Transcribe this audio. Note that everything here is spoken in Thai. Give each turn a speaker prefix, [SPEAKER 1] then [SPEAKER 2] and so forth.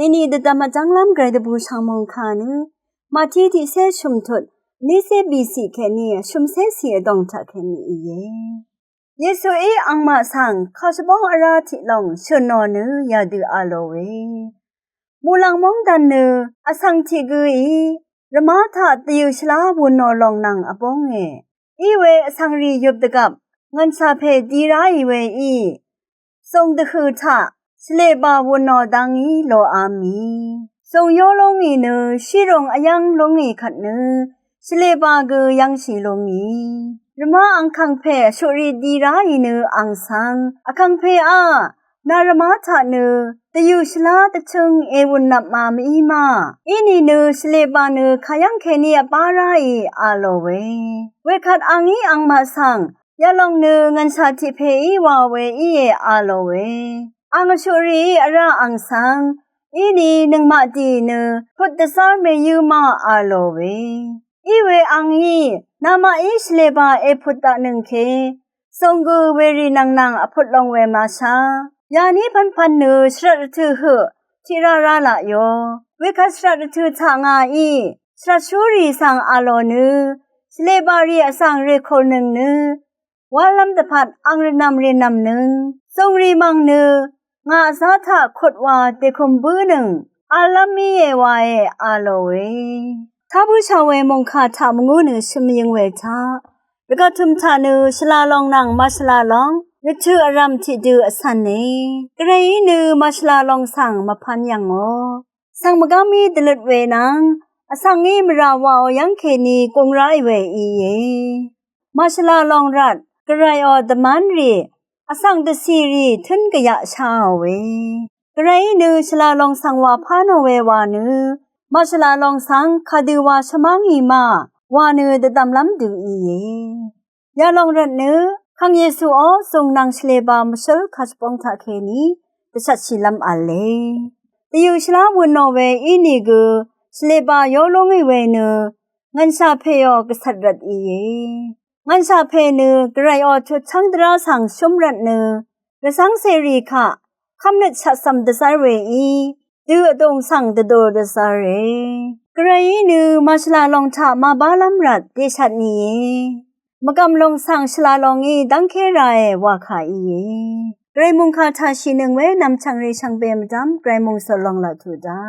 [SPEAKER 1] ตีนี้เดตมาจังลำไกรดบูชามงคานุมาที่เสชุมทุดนี่เสบีสีแค่นี้ชุมเสสีดงทักแค่นี้เยซูอังมาสังข้าจะบอกอะไรที่ลงชนนนือยาดูอาโลเวมูลังมองดันนืออสังที่กุยระมาถาติวชลาบุนนอลองนังอปงอีเวอสังรียุบตะกับเงินซาเพดีราอีเวทรงตะคือทะสเลบาบุนนอดังอีโลอามีทรงโยลงอีนือชิรงอยังลงอีขัดนือสเลบาเกยังชีลงอีรมาอังคังเพชุรีดีราอีนืออังสังอคังเพนารมาถานือตะยูชลาตะชงวุนนับมามีมาอินีนือสเลบานือขยังเคเนียปาราอีอาโลเวขัดอังอีอังมาสังยาลงนือเงินชาติเพอีวาเวอีอาโลเวอังชุรีอราอังสังอินีนึงมาดีนือพุทธสารเมยูมาอาโลเวอีเวอังอีนามาอิสเลบาพุทธนึงเคทรงกูเวรีนังอพุทธลงเวมาชายานี้พันนือสระถือหือทิราราละโยเวคัสระถือทางอีสระชูรีสังอาโลนือสเลบารีอสังเรโคนึงนือวาลัมตะพัดอังเรนำนึงทรงรีมังนืองาสาทะขดวาเตคุมบืนึงอาลามีเยวาอาโลเวท้าผู้ชาวเวมงคาถามงูนือชมยังเวทาแล้วก็ทุมทานือชลาลองนังมาชลาลองนึกชื่ออารมที่ดูอสันเนกระยนือมาชลาลองสั่งมาพันยังโอสั่งมกามีดลดเวนังอสังงี้มราวาวยังเคนีกงไรเวมาชลาลองรัดกระยอดมันรีอสังตสีรีทึนกะยะชาวเวกระยนือชลาลองสั่งว่าพานเววานือมาชลาลองสั่งคาดูวาชมังอีมาวานือดดำล้ำดูยาลองรัดนือขังเยซูทรงนางชเลบามชลคัชปองทาเคนีตชัดชิลัมอาเลตยูชลาวุนโนเวอินิกุชเลบาโยลงอีเวนือเงินชาเพยอกษัตรัดเงินชาเพนือกระไรชุดชังตราสังชมรัดนือกระสังเสรีค่ะคำนึกชัดสัมดสารเวดูดงสังตโดดสารกระไรนือมาชลาลองถามาบาลัมรัดเดชัดนี้มกำลงสั่งชลาลองอีดังเคไรว่าขาไกรมุงคาทาชินึงเวนำชังเรชังเบมจำไกรมุงสลองละทุดา